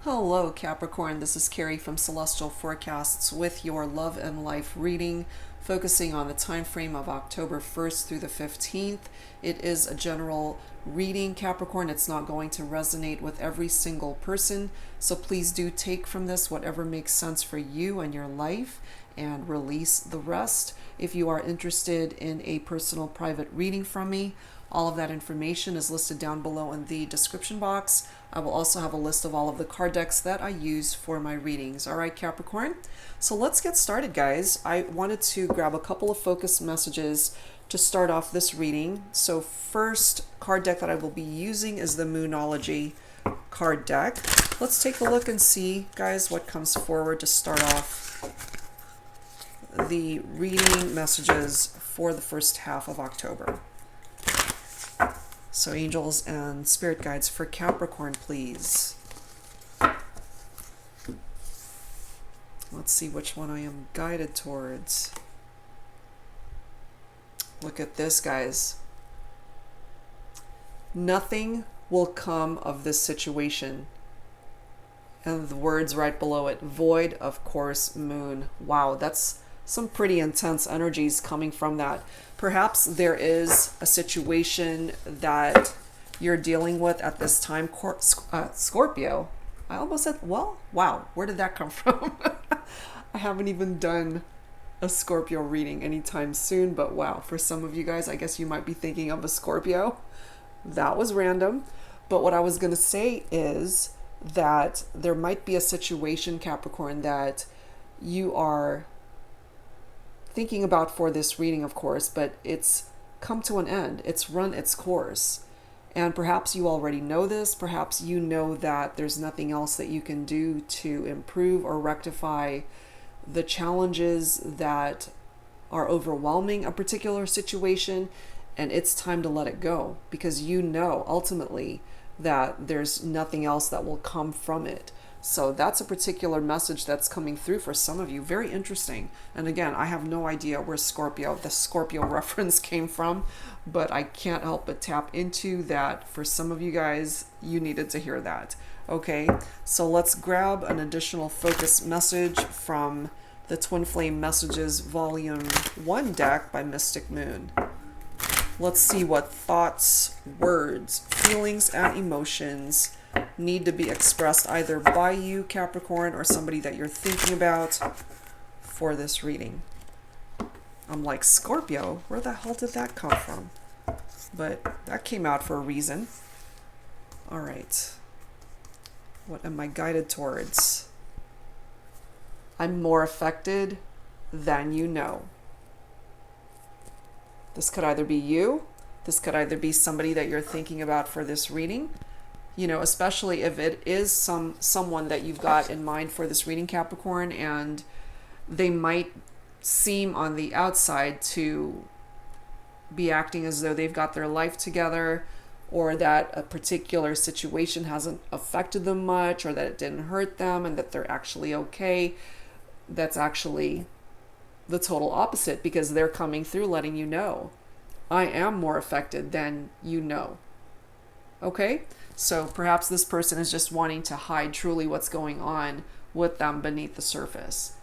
Hello, Capricorn. This is Carrie from Celestial Forecasts with your love and life reading, focusing on the time frame of October 1st through the 15th. It is a general reading, Capricorn. It's not going to resonate with every single person, so please do take from this whatever makes sense for you and your life and release the rest. If you are interested in a personal private reading from me, all of that information is listed down below in the description box. I will also have a list of all of the card decks that I use for my readings. All right, Capricorn. So let's get started, guys. I wanted to grab a couple of focus messages to start off this reading. So first card deck that I will be using is the Moonology card deck. Let's take a look and see, guys, what comes forward to start off the reading messages for the first half of October. So angels and spirit guides for Capricorn, please. Let's see which one I am guided towards. Look at this, guys. Nothing will come of this situation. And the words right below it, void of course, moon. Wow, that's some pretty intense energies coming from that. Perhaps there is a situation that you're dealing with at this time, Scorpio. I almost said, well, wow, where did that come from? I haven't even done a Scorpio reading anytime soon, but wow, for some of you guys, I guess you might be thinking of a Scorpio. That was random. But what I was going to say is that there might be a situation, Capricorn, that you are thinking about for this reading, of course, but it's come to an end. It's run its course. And perhaps you already know this. Perhaps you know that there's nothing else that you can do to improve or rectify the challenges that are overwhelming a particular situation, and it's time to let it go because you know ultimately that there's nothing else that will come from it. So that's a particular message that's coming through for some of you. Very interesting. And again, I have no idea where the Scorpio reference came from, but I can't help but tap into that. For some of you guys, you needed to hear that. Okay, so let's grab an additional focus message from the Twin Flame Messages Volume 1 deck by Mystic Moon. Let's see what thoughts, words, feelings, and emotions need to be expressed either by you, Capricorn, or somebody that you're thinking about for this reading. I'm like, Scorpio, where the hell did that come from? But that came out for a reason. All right. What am I guided towards? I'm more affected than you know. This could either be you. This could either be somebody that you're thinking about for this reading. You know, especially if it is someone that you've got in mind for this reading, Capricorn, and they might seem on the outside to be acting as though they've got their life together, or that a particular situation hasn't affected them much, or that it didn't hurt them and that they're actually okay. That's actually the total opposite, because they're coming through letting you know, I am more affected than you know. Okay? So perhaps this person is just wanting to hide truly what's going on with them beneath the surface.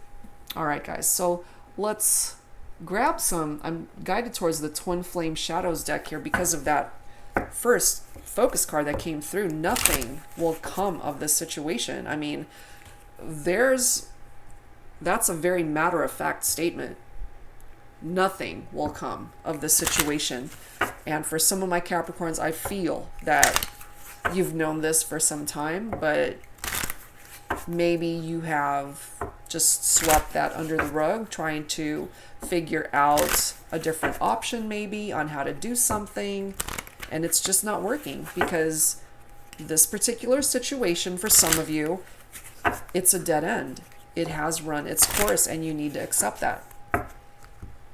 All right, guys. So let's grab some. I'm guided towards the Twin Flame Shadows deck here because of that first focus card that came through. Nothing will come of this situation. I mean, that's a very matter-of-fact statement. Nothing will come of this situation. And for some of my Capricorns, I feel that you've known this for some time, but maybe you have just swept that under the rug, trying to figure out a different option maybe on how to do something, and it's just not working because this particular situation for some of you, it's a dead end. It has run its course and you need to accept that.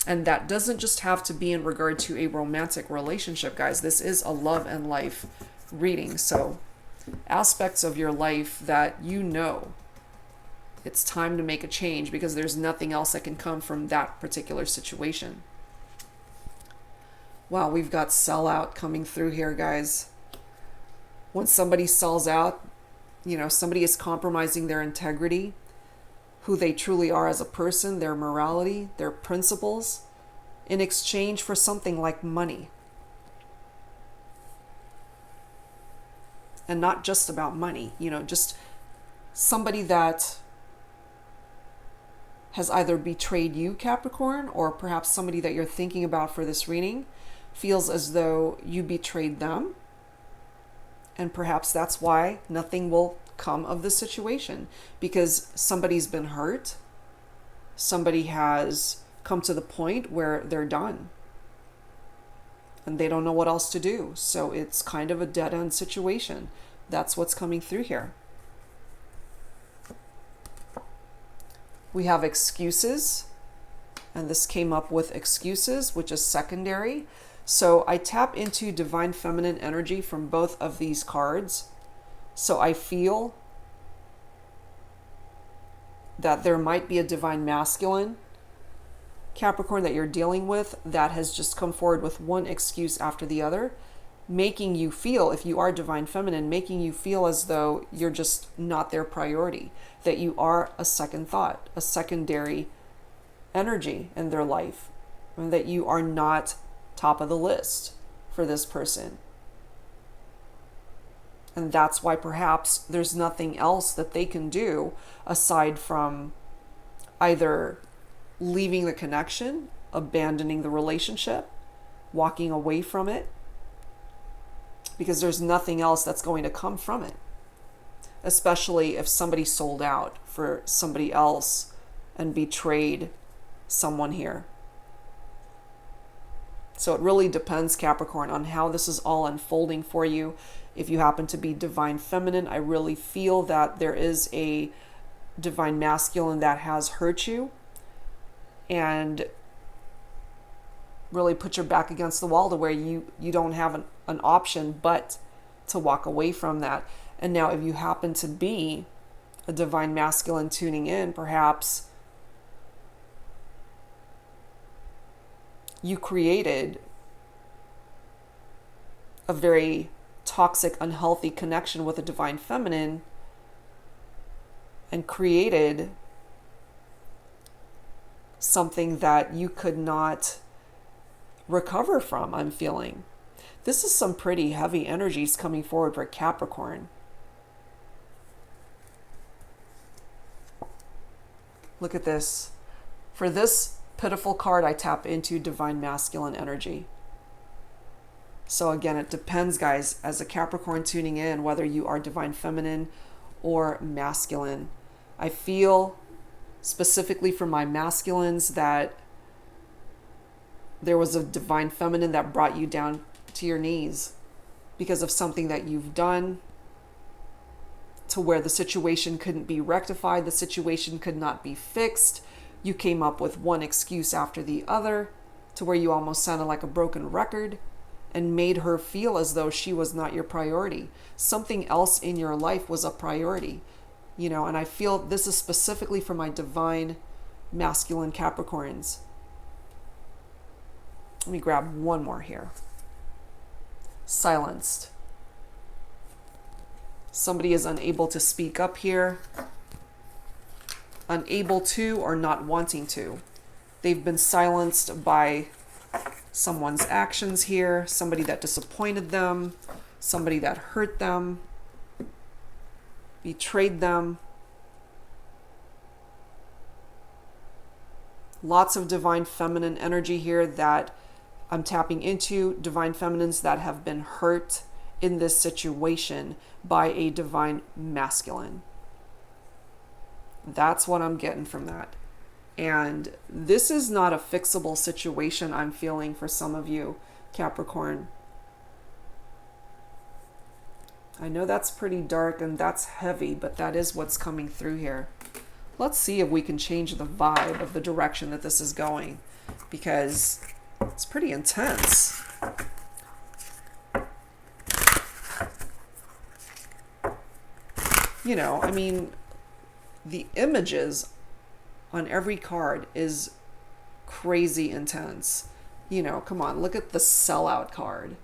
And that doesn't just have to be in regard to a romantic relationship, guys. This is a love and life reading. So aspects of your life that you know it's time to make a change because there's nothing else that can come from that particular situation. Wow, we've got sell out coming through here, guys. When somebody sells out, You know, somebody is compromising their integrity, who they truly are as a person, their morality, their principles, in exchange for something like money. And not just about money, you know, just somebody that has either betrayed you, Capricorn, or perhaps somebody that you're thinking about for this reading feels as though you betrayed them. And perhaps that's why nothing will come of this situation, because somebody's been hurt. Somebody has come to the point where they're done and they don't know what else to do. So it's kind of a dead-end situation. That's what's coming through here. We have excuses, and this came up with excuses, which is secondary. So I tap into divine feminine energy from both of these cards. So I feel that there might be a divine masculine, Capricorn, that you're dealing with that has just come forward with one excuse after the other, making you feel, if you are divine feminine, making you feel as though you're just not their priority, that you are a second thought, a secondary energy in their life, and that you are not top of the list for this person. And that's why perhaps there's nothing else that they can do aside from either leaving the connection, abandoning the relationship, walking away from it, because there's nothing else that's going to come from it. Especially if somebody sold out for somebody else and betrayed someone here. So it really depends, Capricorn, on how this is all unfolding for you. If you happen to be divine feminine, I really feel that there is a divine masculine that has hurt you and really put your back against the wall to where you don't have an option but to walk away from that. And now if you happen to be a divine masculine tuning in, perhaps you created a very toxic, unhealthy connection with a divine feminine and created something that you could not recover from, I'm feeling. This is some pretty heavy energies coming forward for Capricorn. Look at this. For this pitiful card, I tap into divine masculine energy. So again, it depends, guys, as a Capricorn tuning in, whether you are divine feminine or masculine. I feel specifically for my masculines that there was a divine feminine that brought you down to your knees because of something that you've done, to where the situation couldn't be rectified, the situation could not be fixed. You came up with one excuse after the other, to where you almost sounded like a broken record and made her feel as though she was not your priority. Something else in your life was a priority, you know, and I feel this is specifically for my divine masculine Capricorns. Let me grab one more here. Silenced. Somebody is unable to speak up here. Unable to or not wanting to. They've been silenced by someone's actions here. Somebody that disappointed them. Somebody that hurt them. Betrayed them. Lots of divine feminine energy here that I'm tapping into. Divine feminines that have been hurt in this situation by a divine masculine. That's what I'm getting from that. And this is not a fixable situation, I'm feeling, for some of you, Capricorn. I know that's pretty dark and that's heavy, but that is what's coming through here. Let's see if we can change the vibe of the direction that this is going, because it's pretty intense. You know, I mean, the images on every card is crazy intense. You know, come on, look at the sellout card.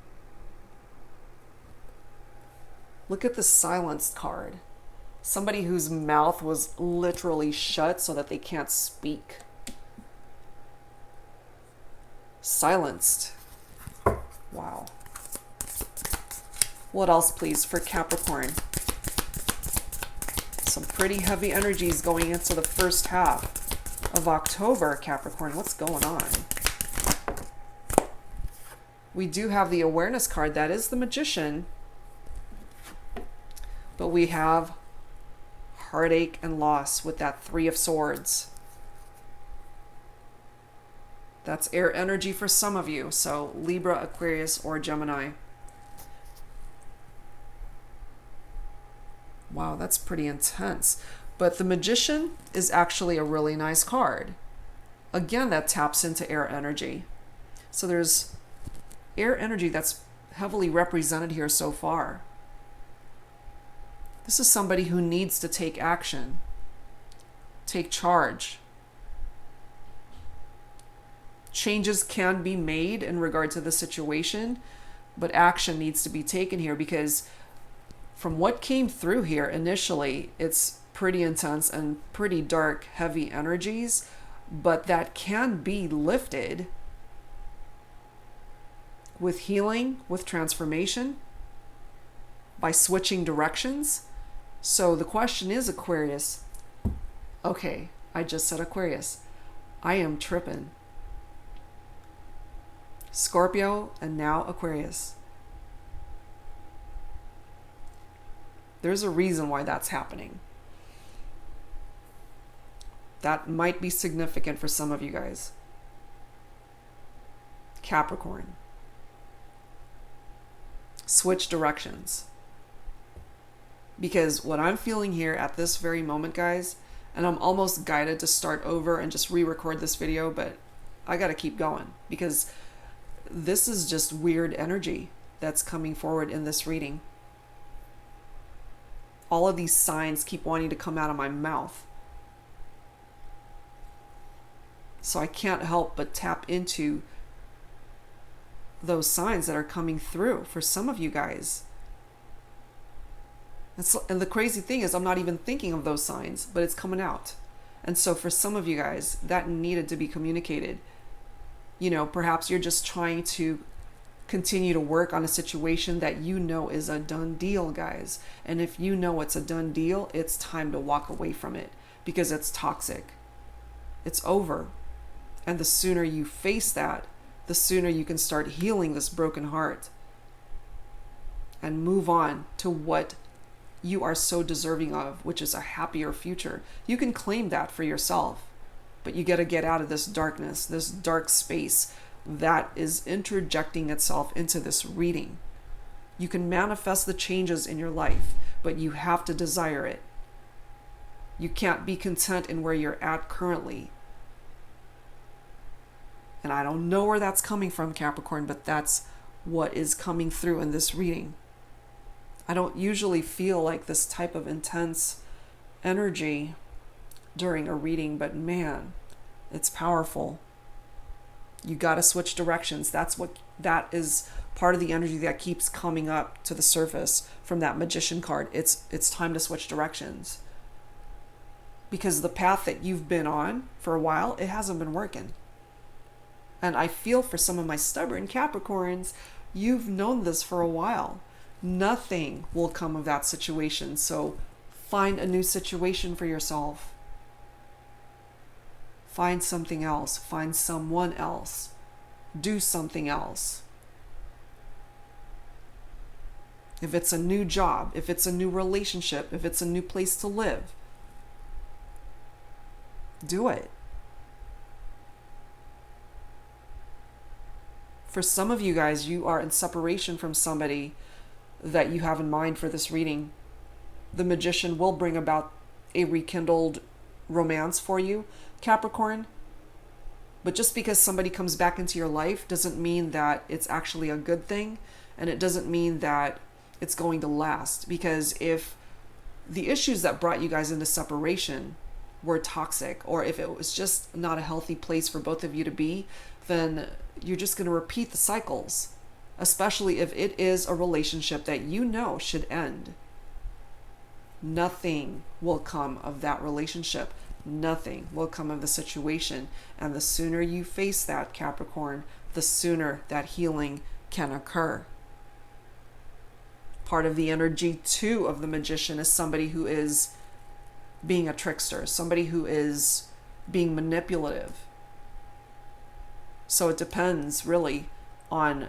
Look at the silenced card. Somebody whose mouth was literally shut so that they can't speak. Silenced. Wow. What else, please, for Capricorn? Some pretty heavy energies going into the first half of October, Capricorn. What's going on? We do have the awareness card. That is the Magician. But we have heartache and loss with that Three of Swords. That's air energy for some of you. So Libra, Aquarius, or Gemini. Wow, that's pretty intense. But the Magician is actually a really nice card. Again, that taps into air energy. So there's air energy that's heavily represented here so far. This is somebody who needs to take action, take charge. Changes can be made in regard to the situation, but action needs to be taken here, because from what came through here initially, it's pretty intense and pretty dark, heavy energies, but that can be lifted with healing, with transformation, by switching directions. So the question is, Aquarius, okay, I just said Aquarius, I am tripping. Scorpio and now Aquarius. There's a reason why that's happening. That might be significant for some of you guys. Capricorn. Switch directions. Because what I'm feeling here at this very moment, guys, and I'm almost guided to start over and just re-record this video, but I got to keep going because this is just weird energy that's coming forward in this reading. All of these signs keep wanting to come out of my mouth. So I can't help but tap into those signs that are coming through for some of you guys. And the crazy thing is, I'm not even thinking of those signs, but it's coming out. And so for some of you guys, that needed to be communicated. You know, perhaps you're just trying to continue to work on a situation that you know is a done deal, guys. And if you know it's a done deal, it's time to walk away from it because it's toxic. It's over. And the sooner you face that, the sooner you can start healing this broken heart and move on to what you are so deserving of, which is a happier future. You can claim that for yourself, but you got to get out of this darkness, this dark space that is interjecting itself into this reading. You can manifest the changes in your life, but you have to desire it. You can't be content in where you're at currently. And I don't know where that's coming from, Capricorn, but that's what is coming through in this reading. I don't usually feel like this type of intense energy during a reading, but man, it's powerful. You got to switch directions. That is part of the energy that keeps coming up to the surface from that Magician card. It's time to switch directions. Because the path that you've been on for a while, it hasn't been working. And I feel for some of my stubborn Capricorns, you've known this for a while. Nothing will come of that situation. So find a new situation for yourself. Find something else. Find someone else. Do something else. If it's a new job, if it's a new relationship, if it's a new place to live, do it. For some of you guys, you are in separation from somebody that you have in mind for this reading. The Magician will bring about a rekindled romance for you, Capricorn. But just because somebody comes back into your life doesn't mean that it's actually a good thing, and it doesn't mean that it's going to last. Because if the issues that brought you guys into separation were toxic, or if it was just not a healthy place for both of you to be, then you're just going to repeat the cycles, especially if it is a relationship that you know should end. Nothing will come of that relationship. Nothing will come of the situation. And the sooner you face that, Capricorn, the sooner that healing can occur. Part of the energy, too, of the Magician is somebody who is being a trickster, somebody who is being manipulative. So it depends, really, on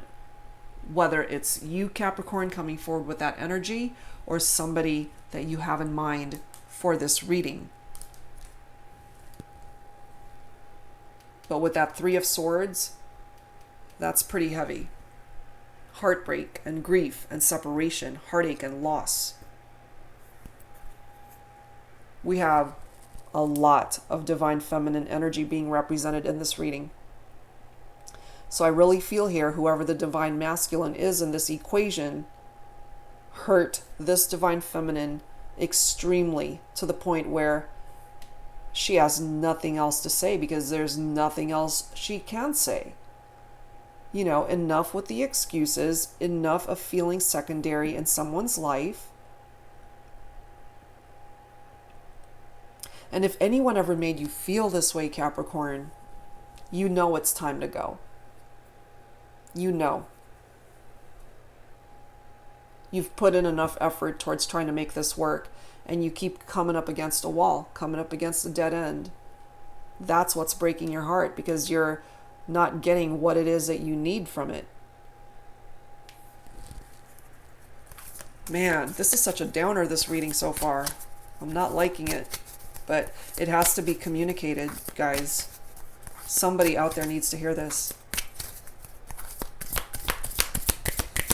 whether it's you, Capricorn, coming forward with that energy, or somebody that you have in mind for this reading. But with that Three of Swords, that's pretty heavy. Heartbreak and grief and separation, heartache and loss. We have a lot of divine feminine energy being represented in this reading. So I really feel here, whoever the divine masculine is in this equation hurt this divine feminine extremely, to the point where she has nothing else to say, because there's nothing else she can say. You know, enough with the excuses, enough of feeling secondary in someone's life. And if anyone ever made you feel this way, Capricorn, you know it's time to go. You know. You've put in enough effort towards trying to make this work, and you keep coming up against a wall, coming up against a dead end. That's what's breaking your heart, because you're not getting what it is that you need from it. Man, this is such a downer, this reading so far. I'm not liking it, but it has to be communicated, guys. Somebody out there needs to hear this.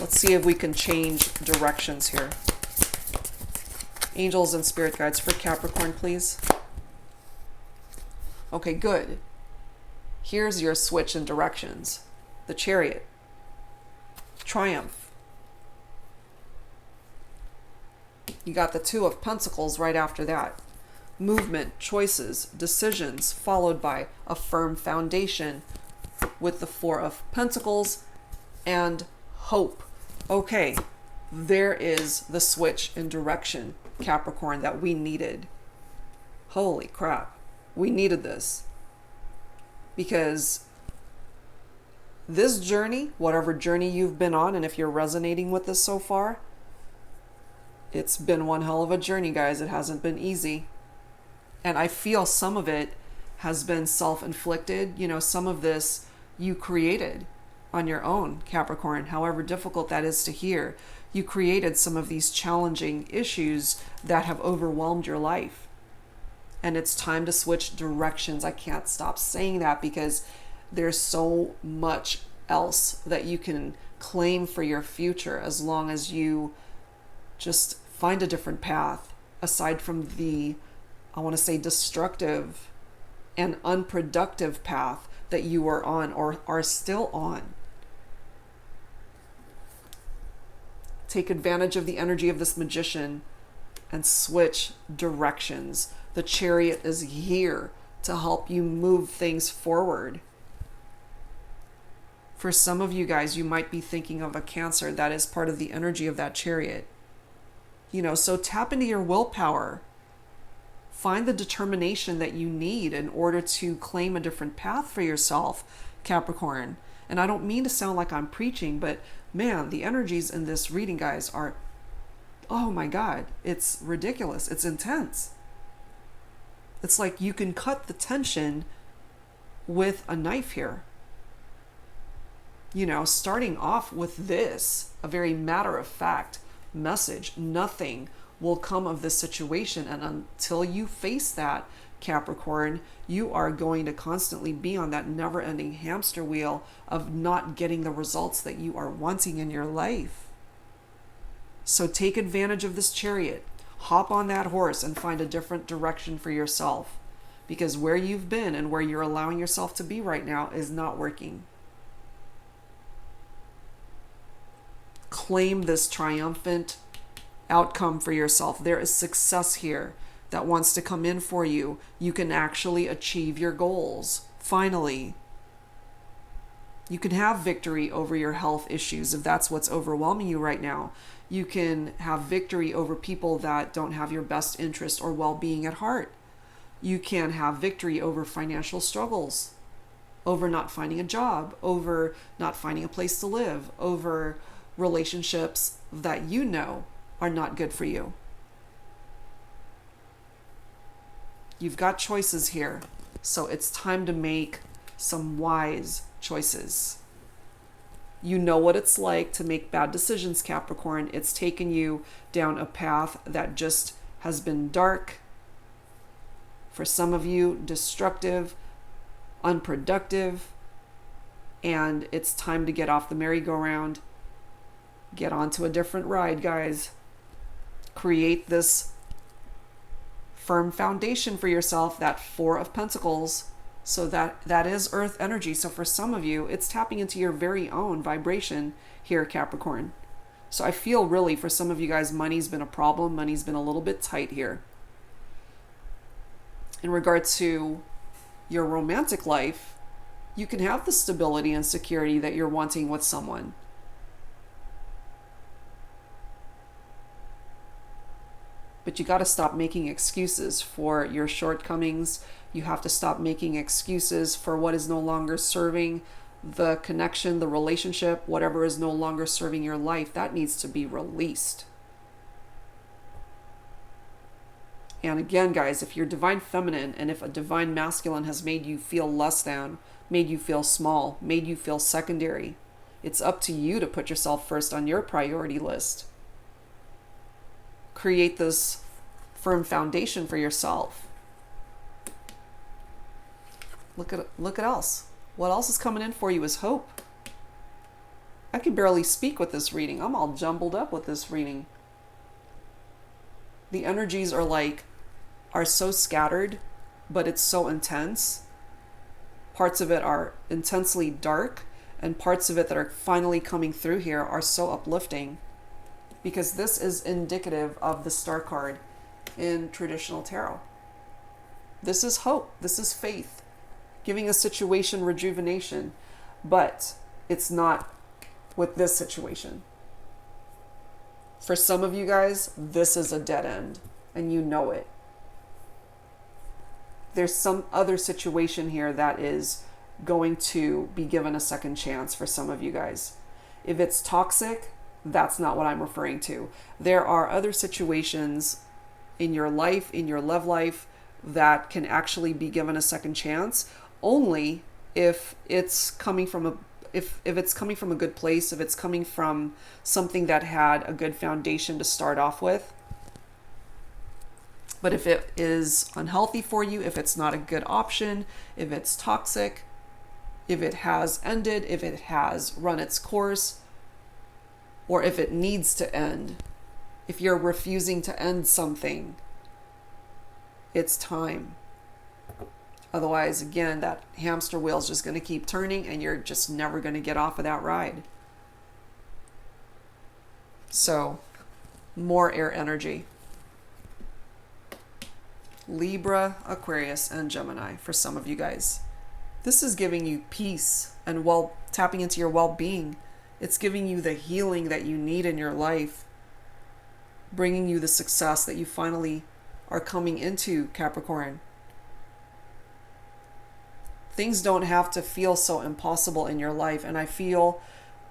Let's see if we can change directions here. Angels and spirit guides for Capricorn, please. Okay, good. Here's your switch in directions. The Chariot. Triumph. You got the Two of Pentacles right after that. Movement, choices, decisions, followed by a firm foundation with the Four of Pentacles and hope. Okay, there is the switch in direction, Capricorn, that we needed. Holy crap. We needed this. Because this journey, whatever journey you've been on, and if you're resonating with this so far, it's been one hell of a journey, guys. It hasn't been easy. And I feel some of it has been self-inflicted. You know, some of this you created on your own, Capricorn, however difficult that is to hear. You created some of these challenging issues that have overwhelmed your life. And it's time to switch directions. I can't stop saying that, because there's so much else that you can claim for your future, as long as you just find a different path aside from the, I want to say, destructive and unproductive path that you were on or are still on. Take advantage of the energy of this Magician and switch directions. The Chariot is here to help you move things forward. For some of you guys, you might be thinking of a Cancer. That is part of the energy of that Chariot. You know, so tap into your willpower. Find the determination that you need in order to claim a different path for yourself, Capricorn. And I don't mean to sound like I'm preaching, but man, the energies in this reading, guys, are, oh my God, it's ridiculous. It's intense. It's like you can cut the tension with a knife here. You know, starting off with this, a very matter-of-fact message. Nothing will come of this situation, and until you face that, Capricorn, you are going to constantly be on that never-ending hamster wheel of not getting the results that you are wanting in your life. So take advantage of this Chariot. Hop on that horse and find a different direction for yourself, because where you've been and where you're allowing yourself to be right now is not working. Claim this triumphant outcome for yourself. There is success here that wants to come in for you. You can actually achieve your goals. Finally. You can have victory over your health issues if that's what's overwhelming you right now. You can have victory over people that don't have your best interest or well-being at heart. You can have victory over financial struggles, over not finding a job, over not finding a place to live, over relationships that you know are not good for you. You've got choices here, so it's time to make some wise choices. You know what it's like to make bad decisions, Capricorn. It's taken you down a path that just has been dark. For some of you, destructive, unproductive, and it's time to get off the merry-go-round. Get onto a different ride, guys. Create this firm foundation for yourself, that Four of Pentacles. So that is earth energy. So for some of you, it's tapping into your very own vibration here, Capricorn. So I feel really for some of you guys, money's been a problem. Money's been a little bit tight here. In regard to your romantic life, you can have the stability and security that you're wanting with someone. But you got to stop making excuses for your shortcomings. You have to stop making excuses for what is no longer serving the connection, the relationship, whatever is no longer serving your life. That needs to be released. And again, guys, if you're divine feminine and if a divine masculine has made you feel less than, made you feel small, made you feel secondary, it's up to you to put yourself first on your priority list. Create this firm foundation for yourself. Look at else. What else is coming in for you is hope. I can barely speak with this reading. I'm all jumbled up with this reading. The energies are so scattered, but it's so intense. Parts of it are intensely dark, and parts of it that are finally coming through here are so uplifting, because this is indicative of the Star card in traditional tarot. This is hope. This is faith, giving a situation rejuvenation, but it's not with this situation. For some of you guys, this is a dead end, and you know it. There's some other situation here that is going to be given a second chance for some of you guys. If it's toxic, that's not what I'm referring to. There are other situations in your life, in your love life, that can actually be given a second chance, only if it's coming from if it's coming from a good place, if it's coming from something that had a good foundation to start off with. But if it is unhealthy for you, if it's not a good option, if it's toxic, if it has ended, if it has run its course, or if it needs to end, if you're refusing to end something, it's time. Otherwise, again, that hamster wheel is just going to keep turning and you're just never going to get off of that ride. So, more air energy. Libra, Aquarius, and Gemini for some of you guys. This is giving you peace and tapping into your well-being. It's giving you the healing that you need in your life, bringing you the success that you finally are coming into, Capricorn. Things don't have to feel so impossible in your life, and I feel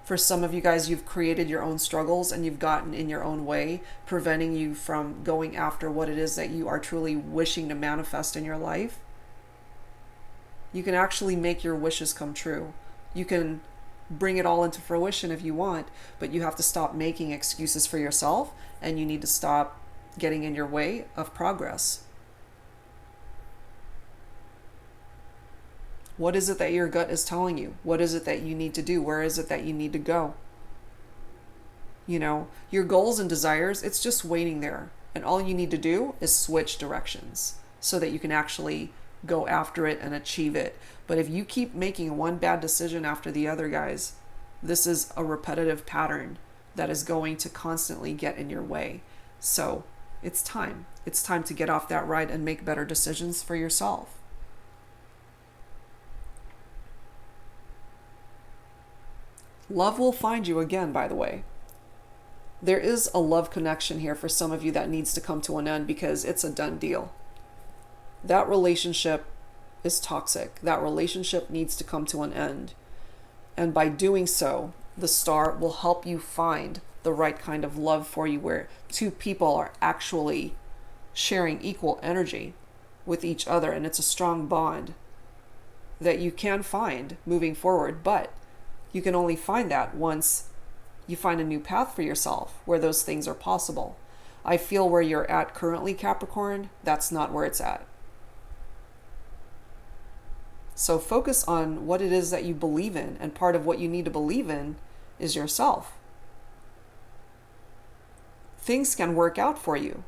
for some of you guys, you've created your own struggles and you've gotten in your own way, preventing you from going after what it is that you are truly wishing to manifest in your life. You can actually make your wishes come true. You can bring it all into fruition if you want, but you have to stop making excuses for yourself, and you need to stop getting in your way of progress. What is it that your gut is telling you? What is it that you need to do? Where is it that you need to go? You know, your goals and desires, it's just waiting there. And all you need to do is switch directions so that you can actually go after it and achieve it. But if you keep making one bad decision after the other, guys, this is a repetitive pattern that is going to constantly get in your way. So it's time. It's time to get off that ride and make better decisions for yourself. Love will find you again, by the way. There is a love connection here for some of you that needs to come to an end because it's a done deal. That relationship is toxic. That relationship needs to come to an end. And by doing so, the star will help you find the right kind of love for you where two people are actually sharing equal energy with each other, and it's a strong bond that you can find moving forward. But you can only find that once you find a new path for yourself where those things are possible. I feel where you're at currently, Capricorn, that's not where it's at. So focus on what it is that you believe in, and part of what you need to believe in is yourself. Things can work out for you,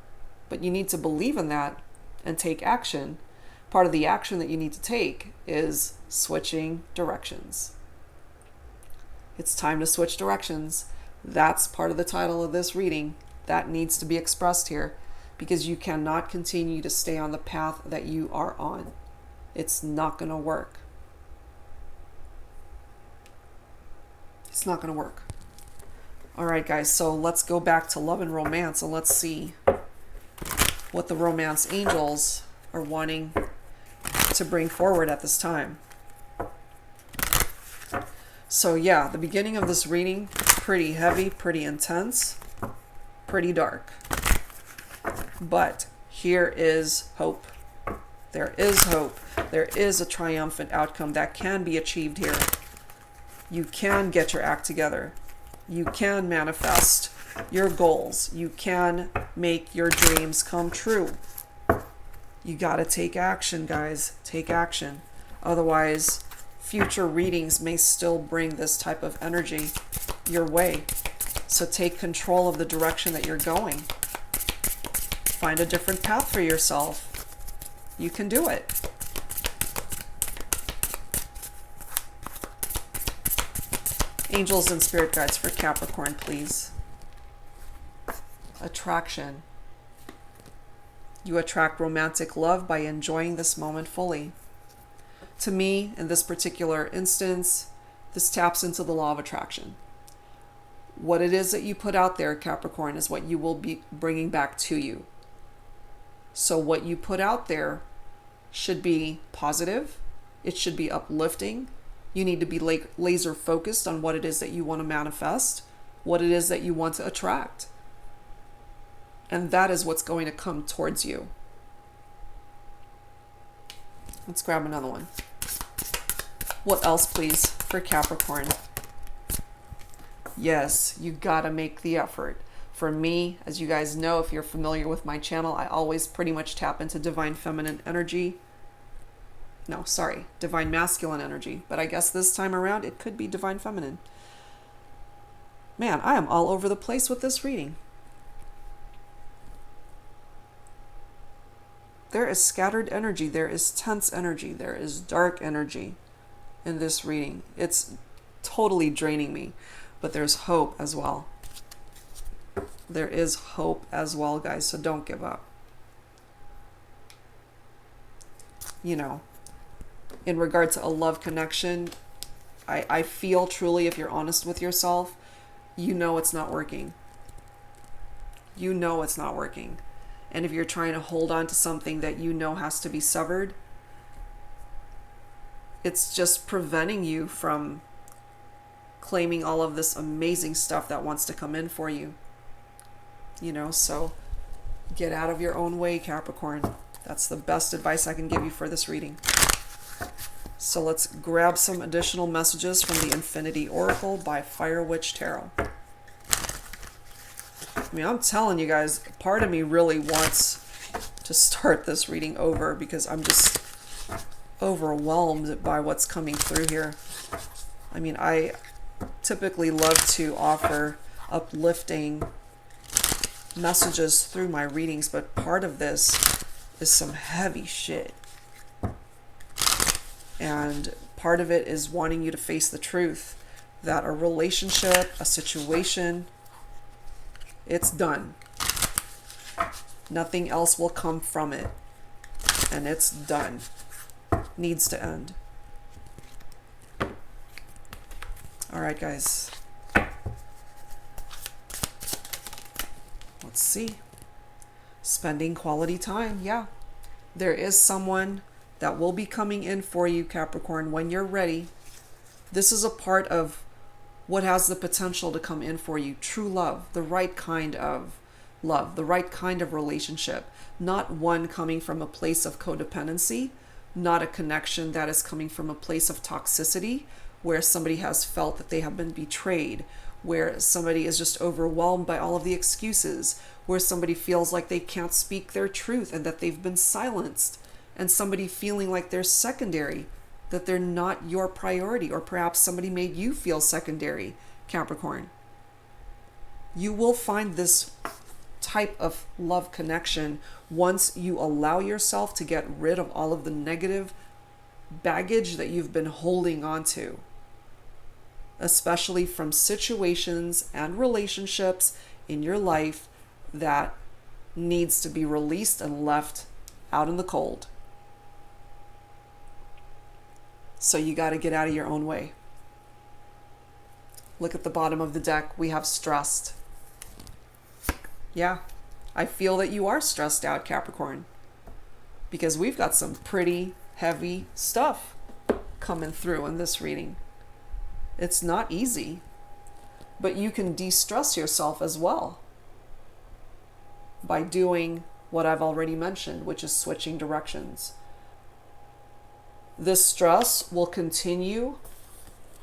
but you need to believe in that and take action. Part of the action that you need to take is switching directions. It's time to switch directions. That's part of the title of this reading. That needs to be expressed here because you cannot continue to stay on the path that you are on. It's not going to work. It's not going to work. All right, guys, so let's go back to love and romance and let's see what the romance angels are wanting to bring forward at this time. So yeah, the beginning of this reading, pretty heavy, pretty intense, pretty dark. But here is hope. There is hope. There is a triumphant outcome that can be achieved here. You can get your act together. You can manifest your goals. You can make your dreams come true. You got to take action, guys. Take action. Otherwise, future readings may still bring this type of energy your way. So take control of the direction that you're going. Find a different path for yourself. You can do it. Angels and spirit guides for Capricorn, please. Attraction. You attract romantic love by enjoying this moment fully. To me, in this particular instance, this taps into the law of attraction. What it is that you put out there, Capricorn, is what you will be bringing back to you. So what you put out there should be positive. It should be uplifting. You need to be laser focused on what it is that you want to manifest, what it is that you want to attract. And that is what's going to come towards you. Let's grab another one. What else, please, for Capricorn? Yes, you gotta make the effort. For me, as you guys know, if you're familiar with my channel, I always pretty much tap into divine feminine energy. No, sorry, divine masculine energy. But I guess this time around, it could be divine feminine. Man, I am all over the place with this reading. There is scattered energy. There is tense energy. There is dark energy in this reading. It's totally draining me. But there's hope as well. There is hope as well, guys. So don't give up. You know, in regard to a love connection, I feel truly, if you're honest with yourself, you know it's not working. You know it's not working. And if you're trying to hold on to something that you know has to be severed, it's just preventing you from claiming all of this amazing stuff that wants to come in for you. You know, so get out of your own way, Capricorn. That's the best advice I can give you for this reading. So let's grab some additional messages from the Infinity Oracle by Fire Witch Tarot. I mean, I'm telling you guys, part of me really wants to start this reading over because I'm just overwhelmed by what's coming through here. I mean, I typically love to offer uplifting messages through my readings, but part of this is some heavy shit. And part of it is wanting you to face the truth that a relationship, a situation, it's done. Nothing else will come from it. And it's done. Needs to end. All right, guys. Let's see. Spending quality time. Yeah. There is someone that will be coming in for you, Capricorn, when you're ready. This is a part of what has the potential to come in for you. True love, the right kind of love, the right kind of relationship. Not one coming from a place of codependency, not a connection that is coming from a place of toxicity, where somebody has felt that they have been betrayed, where somebody is just overwhelmed by all of the excuses, where somebody feels like they can't speak their truth and that they've been silenced, and somebody feeling like they're secondary, that they're not your priority, or perhaps somebody made you feel secondary, Capricorn. You will find this type of love connection once you allow yourself to get rid of all of the negative baggage that you've been holding on to, especially from situations and relationships in your life that needs to be released and left out in the cold. So you got to get out of your own way. Look at the bottom of the deck. We have stressed. Yeah, I feel that you are stressed out, Capricorn, because we've got some pretty heavy stuff coming through in this reading. It's not easy, but you can de-stress yourself as well by doing what I've already mentioned, which is switching directions. This stress will continue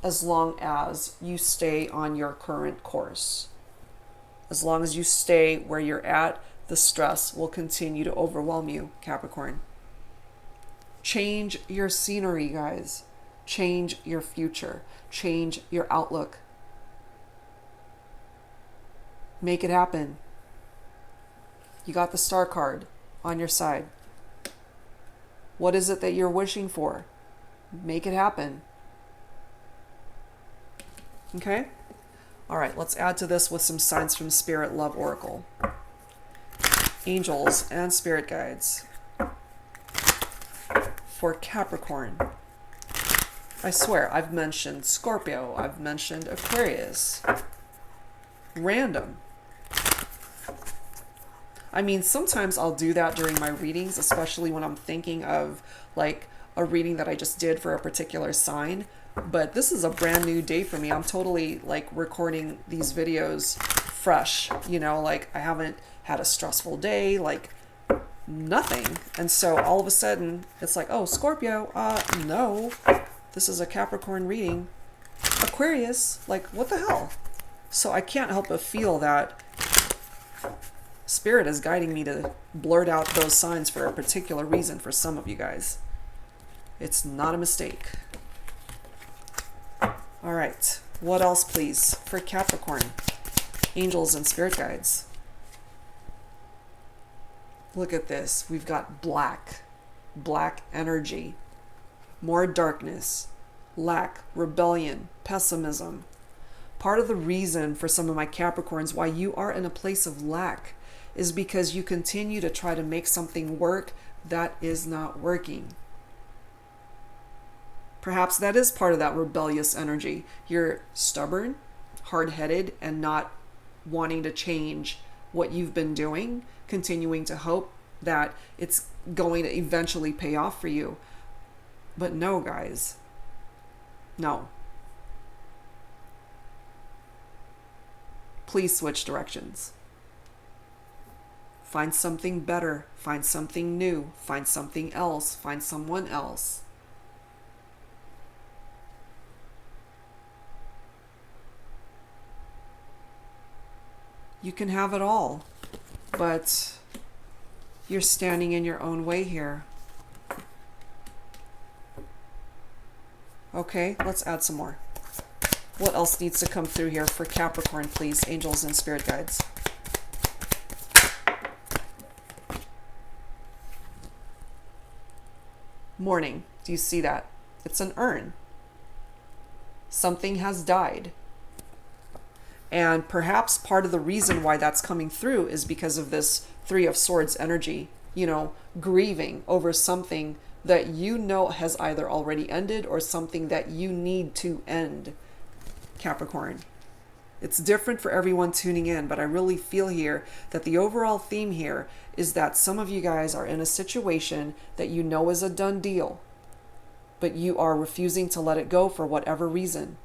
as long as you stay on your current course. As long as you stay where you're at, the stress will continue to overwhelm you, Capricorn. Change your scenery, guys. Change your future. Change your outlook. Make it happen. You got the Star card on your side. What is it that you're wishing for? Make it happen. Okay? All right, let's add to this with some signs from Spirit Love Oracle. Angels and spirit guides for Capricorn. I swear, I've mentioned Scorpio. I've mentioned Aquarius. Random. I mean, sometimes I'll do that during my readings, especially when I'm thinking of like a reading that I just did for a particular sign. But this is a brand new day for me. I'm totally like recording these videos fresh, you know, like I haven't had a stressful day, like nothing. And so all of a sudden it's like, oh, Scorpio, no, this is a Capricorn reading. Aquarius, like what the hell? So I can't help but feel that Spirit is guiding me to blurt out those signs for a particular reason for some of you guys. It's not a mistake. All right, what else, please, for Capricorn? Angels and spirit guides. Look at this. We've got black energy, more darkness, lack, rebellion, pessimism. Part of the reason for some of my Capricorns why you are in a place of lack is because you continue to try to make something work that is not working. Perhaps that is part of that rebellious energy. You're stubborn, hard-headed, and not wanting to change what you've been doing, continuing to hope that it's going to eventually pay off for you. But no, guys. No. Please switch directions. Find something better. Find something new. Find something else. Find someone else. You can have it all, but you're standing in your own way here. Okay, let's add some more. What else needs to come through here for Capricorn, please, angels and spirit guides? Mourning. Do you see that? It's an urn. Something has died. And perhaps part of the reason why that's coming through is because of this Three of Swords energy, you know, grieving over something that you know has either already ended or something that you need to end, Capricorn. It's different for everyone tuning in, but I really feel here that the overall theme here is that some of you guys are in a situation that you know is a done deal, but you are refusing to let it go for whatever reason.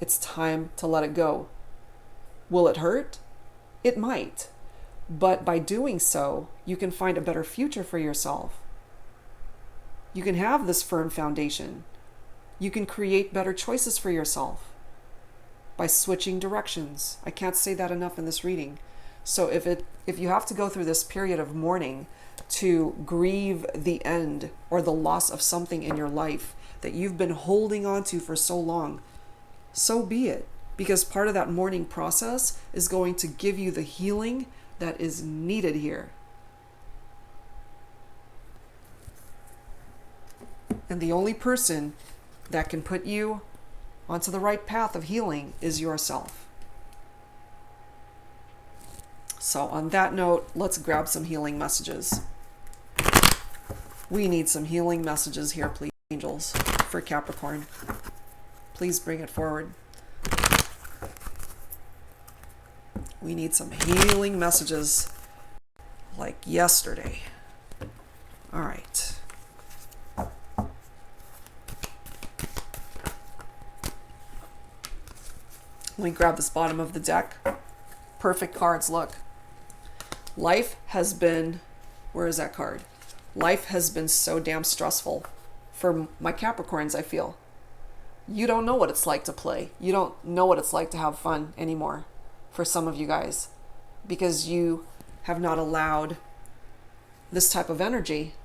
It's time to let it go. Will it hurt? It might. But by doing so, you can find a better future for yourself. You can have this firm foundation. You can create better choices for yourself by switching directions. I can't say that enough in this reading. So if you have to go through this period of mourning to grieve the end or the loss of something in your life that you've been holding on to for so long, so be it. Because part of that mourning process is going to give you the healing that is needed here. And the only person that can put you onto the right path of healing is yourself. So on that note, let's grab some healing messages. We need some healing messages here, please, angels, for Capricorn. Please bring it forward. We need some healing messages like yesterday. All right. Let me grab this bottom of the deck. Perfect cards, look. Life has been, where is that card? Life has been so damn stressful for my Capricorns, I feel. You don't know what it's like to play. You don't know what it's like to have fun anymore for some of you guys, because you have not allowed this type of energy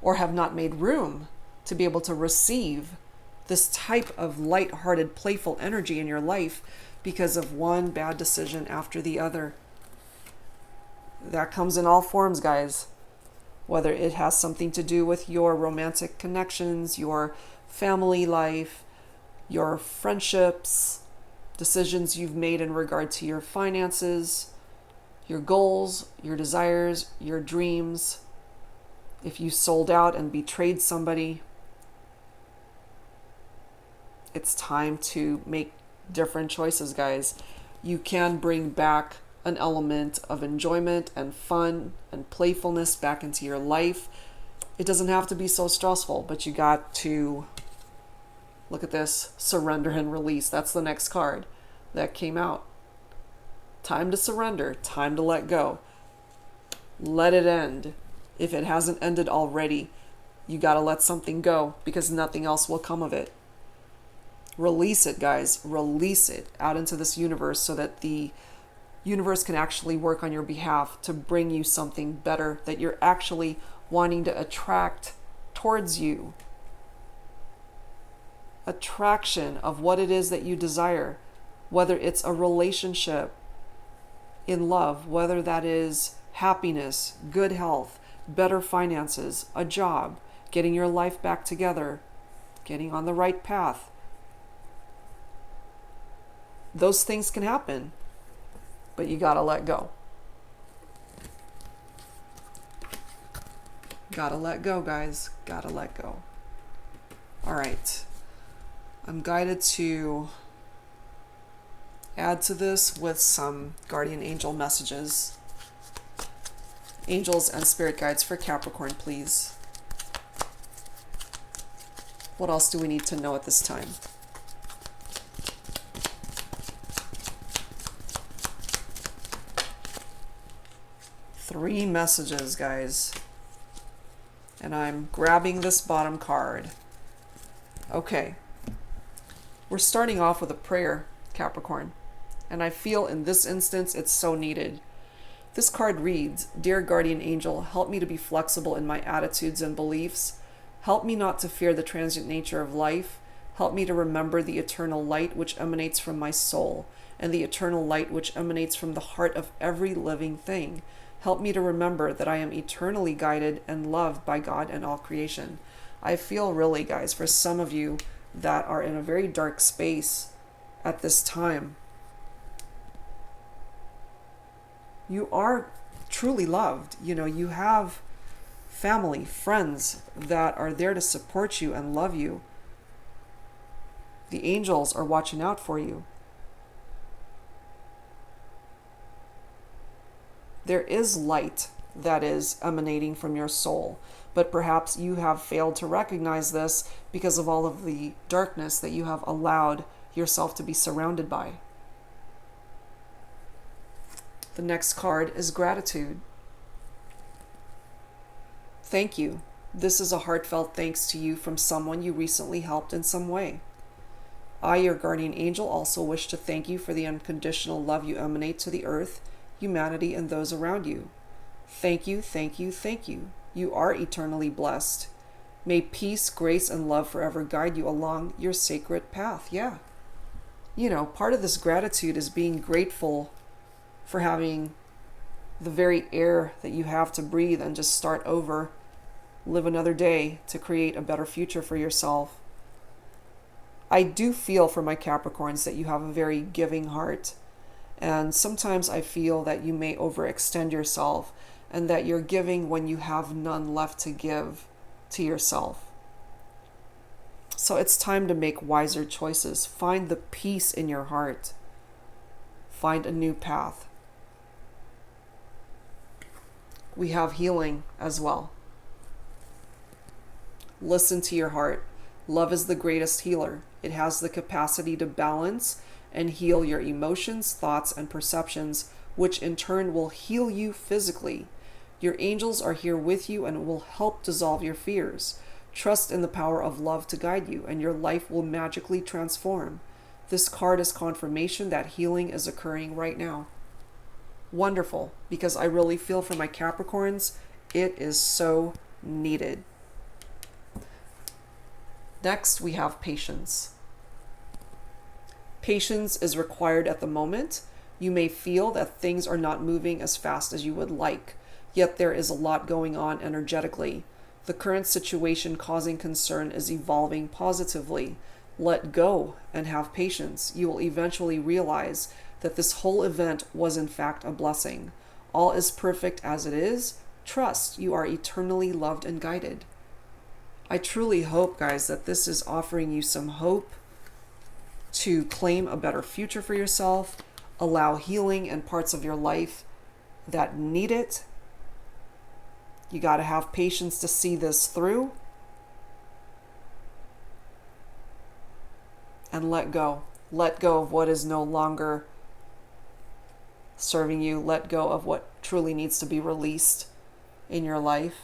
or have not made room to be able to receive this type of light-hearted, playful energy in your life because of one bad decision after the other. That comes in all forms, guys. Whether it has something to do with your romantic connections, your family life, your friendships, decisions you've made in regard to your finances, your goals, your desires, your dreams. If you sold out and betrayed somebody, it's time to make different choices, guys. You can bring back an element of enjoyment and fun and playfulness back into your life. It doesn't have to be so stressful, but you got to, look at this, surrender and release. That's the next card that came out. Time to surrender, time to let go. Let it end. If it hasn't ended already, you got to let something go because nothing else will come of it. Release it, guys. Release it out into this universe so that the universe can actually work on your behalf to bring you something better that you're actually wanting to attract towards you. Attraction of what it is that you desire, whether it's a relationship in love, whether that is happiness, good health, better finances, a job, getting your life back together, getting on the right path. Those things can happen, but you gotta let go. Gotta let go, guys. Gotta let go. All right. I'm guided to add to this with some guardian angel messages. Angels and spirit guides for Capricorn, please. What else do we need to know at this time? Three messages, guys. And I'm grabbing this bottom card. Okay. We're starting off with a prayer, Capricorn. And I feel in this instance it's so needed. This card reads, Dear Guardian Angel, help me to be flexible in my attitudes and beliefs. Help me not to fear the transient nature of life. Help me to remember the eternal light which emanates from my soul, and the eternal light which emanates from the heart of every living thing. Help me to remember that I am eternally guided and loved by God and all creation. I feel really, guys, for some of you that are in a very dark space at this time, you are truly loved. You know, you have family, friends that are there to support you and love you. The angels are watching out for you. There is light that is emanating from your soul, but perhaps you have failed to recognize this because of all of the darkness that you have allowed yourself to be surrounded by. The next card is gratitude. Thank you. This is a heartfelt thanks to you from someone you recently helped in some way. I, your guardian angel, also wish to thank you for the unconditional love you emanate to the earth, humanity, and those around you. Thank you, thank you, thank you. You are eternally blessed. May peace, grace, and love forever guide you along your sacred path. Yeah. You know, part of this gratitude is being grateful for having the very air that you have to breathe and just start over, live another day to create a better future for yourself. I do feel for my Capricorns that you have a very giving heart. And sometimes I feel that you may overextend yourself and that you're giving when you have none left to give to yourself. So it's time to make wiser choices. Find the peace in your heart. Find a new path. We have healing as well. Listen to your heart. Love is the greatest healer. It has the capacity to balance and heal your emotions, thoughts, and perceptions, which in turn will heal you physically. Your angels are here with you and will help dissolve your fears. Trust in the power of love to guide you, and your life will magically transform. This card is confirmation that healing is occurring right now. Wonderful, because I really feel for my Capricorns, it is so needed. Next, we have patience. Patience is required at the moment. You may feel that things are not moving as fast as you would like, yet there is a lot going on energetically. The current situation causing concern is evolving positively. Let go and have patience. You will eventually realize that this whole event was in fact a blessing. All is perfect as it is. Trust, you are eternally loved and guided. I truly hope, guys, that this is offering you some hope to claim a better future for yourself, allow healing in parts of your life that need it. You got to have patience to see this through. And let go. Let go of what is no longer serving you. Let go of what truly needs to be released in your life.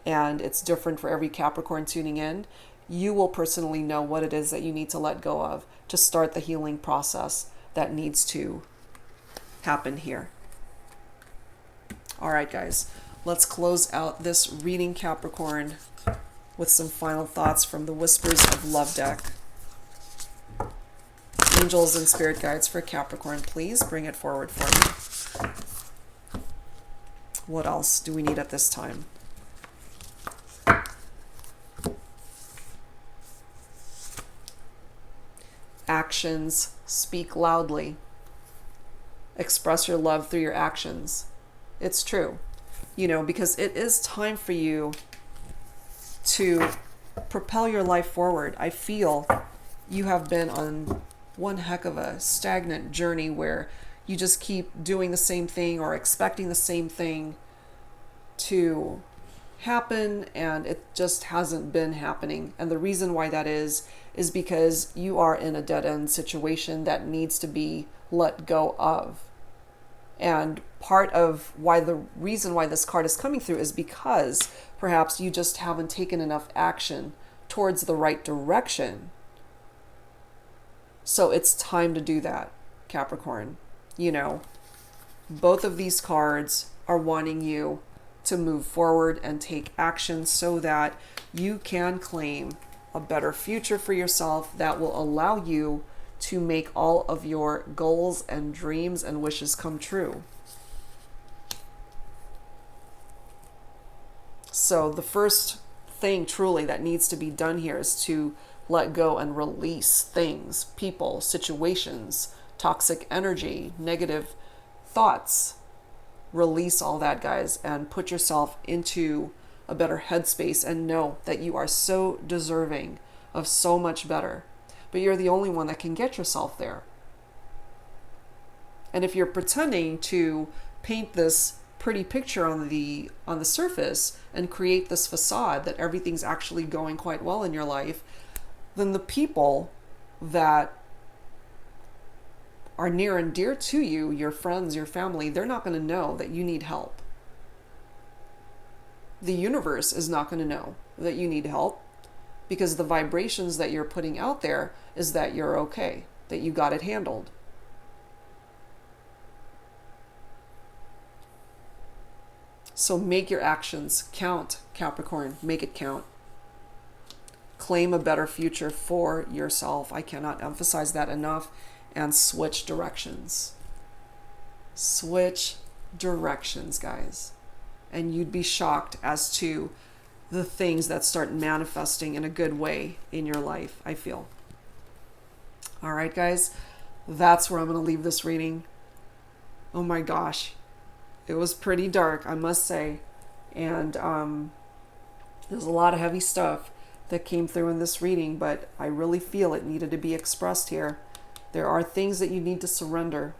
And it's different for every Capricorn tuning in. You will personally know what it is that you need to let go of to start the healing process that needs to happen here. All right, guys, let's close out this reading, Capricorn, with some final thoughts from the Whispers of Love deck. Angels and spirit guides for Capricorn, please bring it forward for me. What else do we need at this time? Actions speak loudly. Express your love through your actions. It's true, because it is time for you to propel your life forward. I feel you have been on one heck of a stagnant journey where you just keep doing the same thing or expecting the same thing to happen, and it just hasn't been happening. And the reason why that is because you are in a dead-end situation that needs to be let go of. And part of the reason why this card is coming through is because perhaps you just haven't taken enough action towards the right direction. So it's time to do that, Capricorn. Both of these cards are wanting you to move forward and take action so that you can claim a better future for yourself that will allow you to make all of your goals and dreams and wishes come true. So the first thing truly that needs to be done here is to let go and release things, people, situations, toxic energy, negative thoughts. Release all that, guys, and put yourself into a better headspace and know that you are so deserving of so much better. but you're the only one that can get yourself there. And if you're pretending to paint this pretty picture on the surface and create this facade that everything's actually going quite well in your life, then the people that are near and dear to you, your friends, your family, they're not going to know that you need help. The universe is not going to know that you need help, because the vibrations that you're putting out there is that you're okay, that you got it handled. So make your actions count, Capricorn. Make it count. Claim a better future for yourself. I cannot emphasize that enough. And switch directions. Switch directions, guys. And you'd be shocked as to the things that start manifesting in a good way in your life, I feel. All right, guys. That's where I'm going to leave this reading. Oh my gosh. It was pretty dark, I must say. And there's a lot of heavy stuff that came through in this reading, but I really feel it needed to be expressed here. There are things that you need to surrender.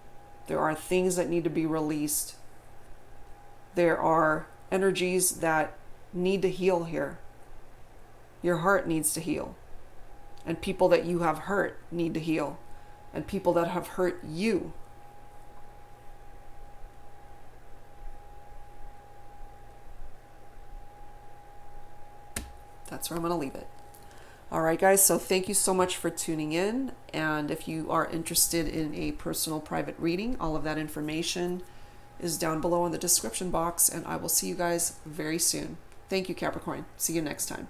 There are things that need to be released. There are energies that need to heal here. Your heart needs to heal. And people that you have hurt need to heal. And people that have hurt you. That's where I'm going to leave it. All right, guys. So thank you so much for tuning in. And if you are interested in a personal private reading, all of that information is down below in the description box. And I will see you guys very soon. Thank you, Capricorn. See you next time.